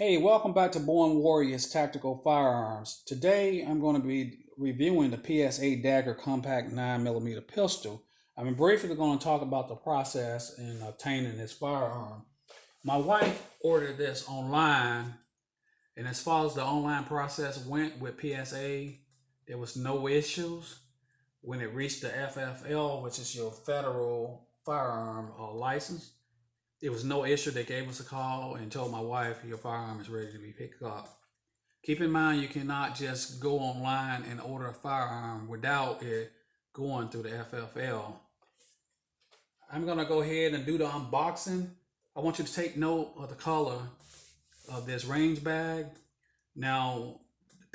Hey, welcome back to Borne Warriors Tactical Firearms. Today I'm going to be reviewing the PSA Dagger Compact 9mm pistol. I'm briefly going to talk about the process in obtaining this firearm. My wife ordered this online, and as far as the online process went with PSA, there was no issues. When it reached the FFL, which is your federal firearm license, there was no issue. They gave us a call and told my wife, your firearm is ready to be picked up. Keep in mind, you cannot just go online and order a firearm without it going through the FFL. I'm going to go ahead and do the unboxing. I want you to take note of the color of this range bag. Now,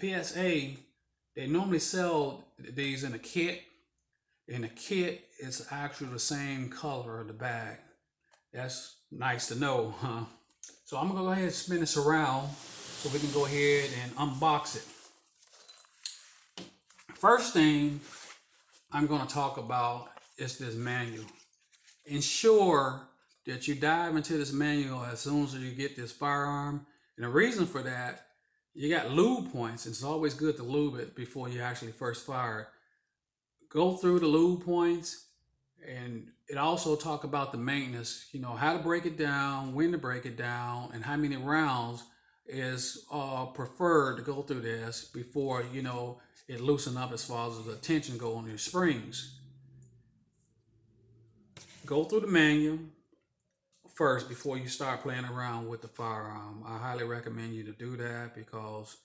PSA, they normally sell these in a kit, and the kit is actually the same color of the bag. That's nice to know, huh? So I'm gonna go ahead and spin this around so we can go ahead and unbox it. First thing I'm gonna talk about is this manual. Ensure that you dive into this manual as soon as you get this firearm. And the reason for that, you got lube points. It's always good to lube it before you actually first fire it. Go through the lube points, and it also talk about the maintenance, how to break it down, when to break it down, and how many rounds is preferred to go through this before, it loosen up as far as the tension go on your springs. Go through the manual first before you start playing around with the firearm. I highly recommend you to do that because,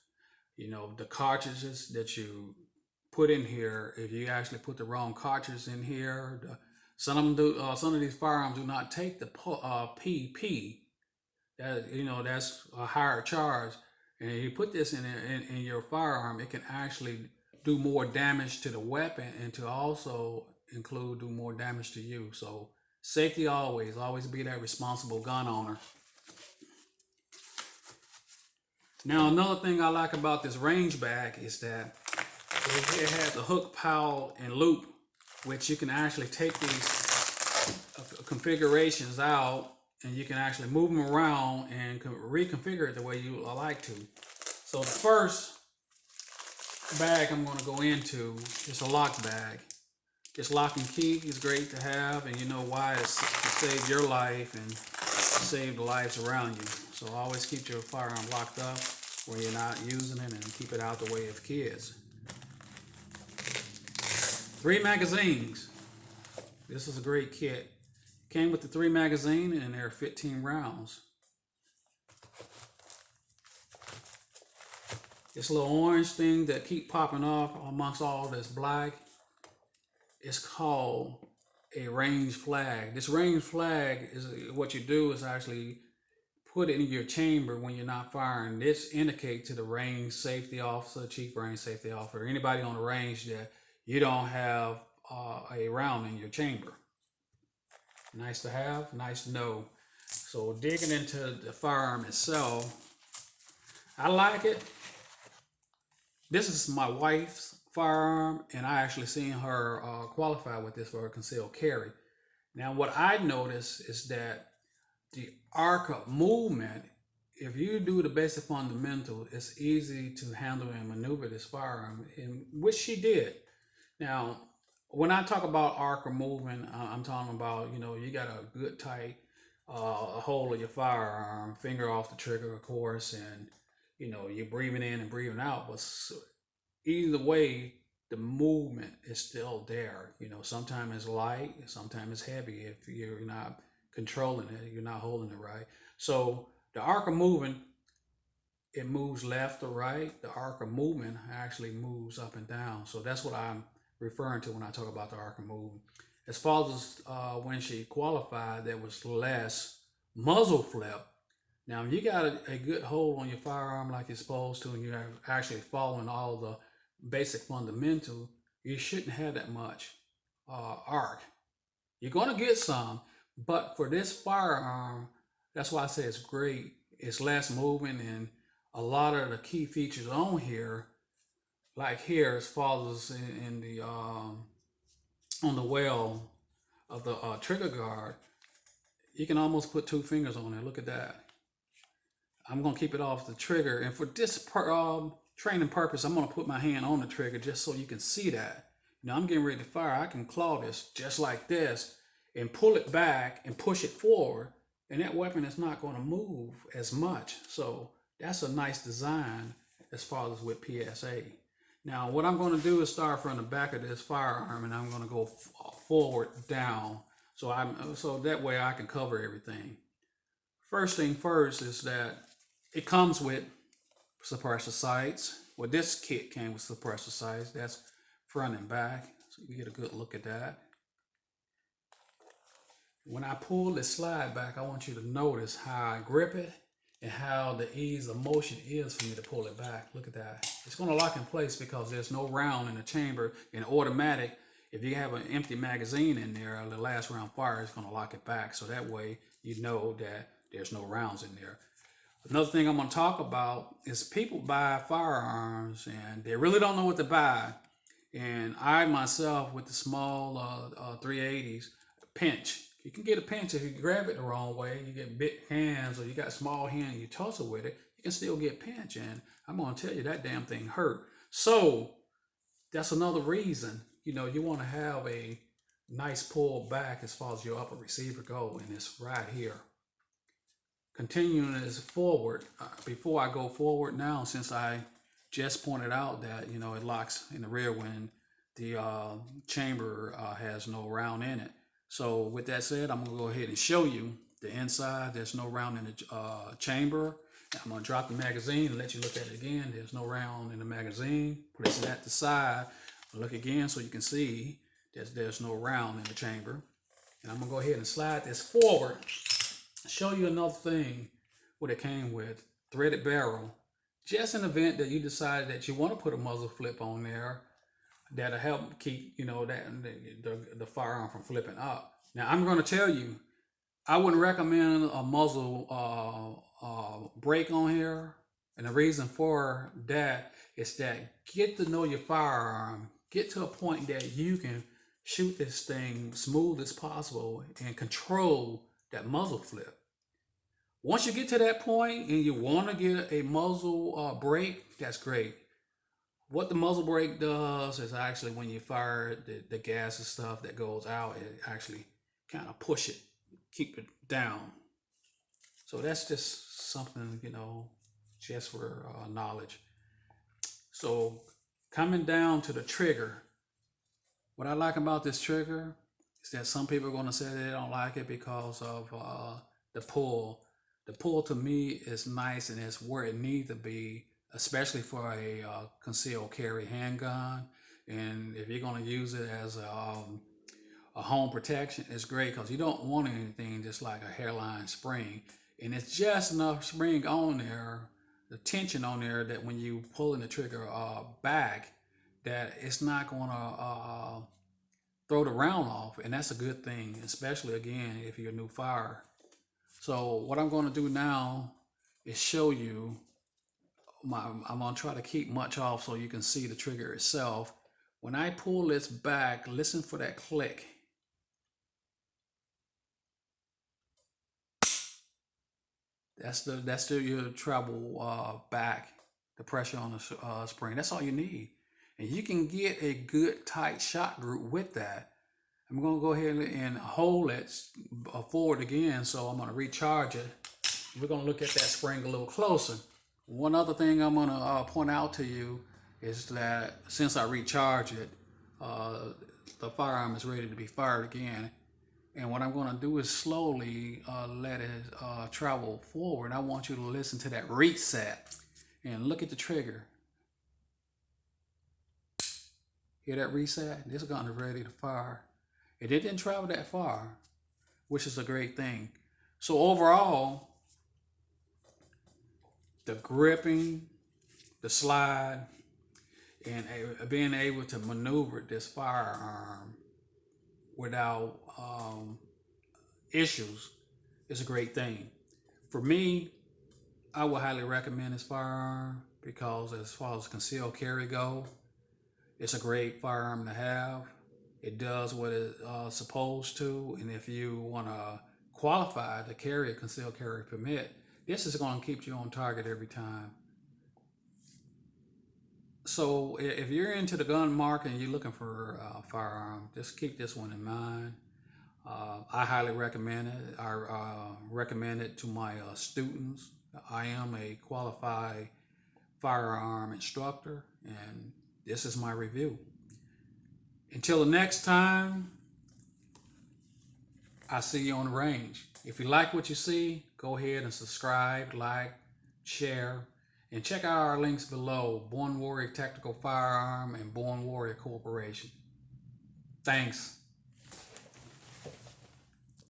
the cartridges that you put in here, if you actually put the wrong cartridge in here, some of them do. Some of these firearms do not take the PP. That's a higher charge. And if you put this in your firearm, it can actually do more damage to the weapon and to also include do more damage to you. So safety always be that responsible gun owner. Now another thing I like about this range bag is that it has a hook, powder, and loop, which you can actually take these configurations out and you can actually move them around and reconfigure it the way you like to. So the first bag I'm going to go into is a lock bag. This lock and key is great to have, and you know why? It's to save your life and save the lives around you. So always keep your firearm locked up where you're not using it and keep it out the way of kids. 3 magazines. This is a great kit. Came with the 3 magazine and there are 15 rounds. This little orange thing that keep popping off amongst all this black is called a range flag. This range flag is what you do is actually put it in your chamber when you're not firing. This indicates to the range safety officer, chief range safety officer, anybody on the range that you don't have a round in your chamber. Nice to have, nice to know. So digging into the firearm itself, I like it. This is my wife's firearm, and I actually seen her qualify with this for a concealed carry. Now what I noticed is that the arc of movement, if you do the basic fundamental, it's easy to handle and maneuver this firearm, and which she did. Now, when I talk about arc of movement, I'm talking about, you got a good tight hold of your firearm, finger off the trigger, of course, and, you're breathing in and breathing out. But either way, the movement is still there. Sometimes it's light, sometimes it's heavy. If you're not controlling it, you're not holding it right. So the arc of movement, it moves left or right. The arc of movement actually moves up and down. So that's what I'm referring to when I talk about the arc of movement. As far as when she qualified, there was less muzzle flip. Now, if you got a good hold on your firearm like you're supposed to, and you're actually following all the basic fundamental, you shouldn't have that much arc. You're going to get some, but for this firearm, that's why I say it's great. It's less moving, and a lot of the key features on here, like here, as far as in the on the well of the trigger guard, you can almost put 2 fingers on it. Look at that. I'm gonna keep it off the trigger. And for this training purpose, I'm gonna put my hand on the trigger just so you can see that. Now I'm getting ready to fire. I can claw this just like this and pull it back and push it forward, and that weapon is not going to move as much. So that's a nice design as far as with PSA. Now what I'm going to do is start from the back of this firearm, and I'm going to go forward down, so that way I can cover everything. First thing first is that it comes with suppressor sights. Well, this kit came with suppressor sights. That's front and back, so you get a good look at that. When I pull this slide back, I want you to notice how I grip it and how the ease of motion is for me to pull it back. Look at that. It's going to lock in place because there's no round in the chamber. In automatic, if you have an empty magazine in there, the last round fire is going to lock it back. So that way you know that there's no rounds in there. Another thing I'm going to talk about is people buy firearms and they really don't know what to buy. And I myself, with the small 380s, pinch. You can get a pinch if you grab it the wrong way. You get big hands, or you got small hands and you tussle with it, you can still get pinch. And I'm going to tell you, that damn thing hurt. So that's another reason, you want to have a nice pull back as far as your upper receiver go, and it's right here. Continuing this forward, before I go forward now, since I just pointed out that, it locks in the rear when the chamber has no round in it. So with that said, I'm going to go ahead and show you the inside. There's no round in the chamber. I'm going to drop the magazine and let you look at it again. There's no round in the magazine. Place it at the side. Look again so you can see that there's no round in the chamber. And I'm going to go ahead and slide this forward. Show you another thing what it came with. Threaded barrel. Just in the event that you decide that you want to put a muzzle flip on there, that'll help keep, the firearm from flipping up. Now, I'm going to tell you, I wouldn't recommend a muzzle break on here. And the reason for that is that get to know your firearm. Get to a point that you can shoot this thing smooth as possible and control that muzzle flip. Once you get to that point and you want to get a muzzle break, that's great. What the muzzle brake does is actually when you fire the gas and stuff that goes out, it actually kind of push it, keep it down. So that's just something, just for knowledge. So coming down to the trigger, what I like about this trigger is that some people are going to say they don't like it because of the pull. The pull to me is nice and it's where it needs to be, especially for a concealed carry handgun. And if you're going to use it as a home protection, it's great because you don't want anything just like a hairline spring. And it's just enough spring on there, the tension on there, that when you pulling the trigger back, that it's not going to throw the round off. And that's a good thing, especially again if you're a new fire. So what I'm going to do now is show you. I'm going to try to keep much off so you can see the trigger itself. When I pull this back, listen for that click. That's your treble back, the pressure on the spring. That's all you need. And you can get a good tight shot group with that. I'm going to go ahead and hold it forward again, so I'm going to recharge it. We're going to look at that spring a little closer. One other thing I'm going to point out to you is that since I recharge it, the firearm is ready to be fired again. And what I'm going to do is slowly let it travel forward. I want you to listen to that reset and look at the trigger. Hear that reset? This gun is ready to fire. It didn't travel that far, which is a great thing. So overall, the gripping, the slide, and being able to maneuver this firearm without issues is a great thing. For me, I would highly recommend this firearm because as far as concealed carry go, it's a great firearm to have. It does what it's supposed to, and if you want to qualify to carry a concealed carry permit, This is going to keep you on target every time. So if you're into the gun market and you're looking for a firearm, just keep this one in mind. I highly recommend it. I recommend it to my students. I am a qualified firearm instructor, and this is my review. Until the next time, I see you on the range. If you like what you see, go ahead and subscribe, like, share, and check out our links below: Borne Warrior Tactical Firearm and Borne Warrior Corporation. Thanks.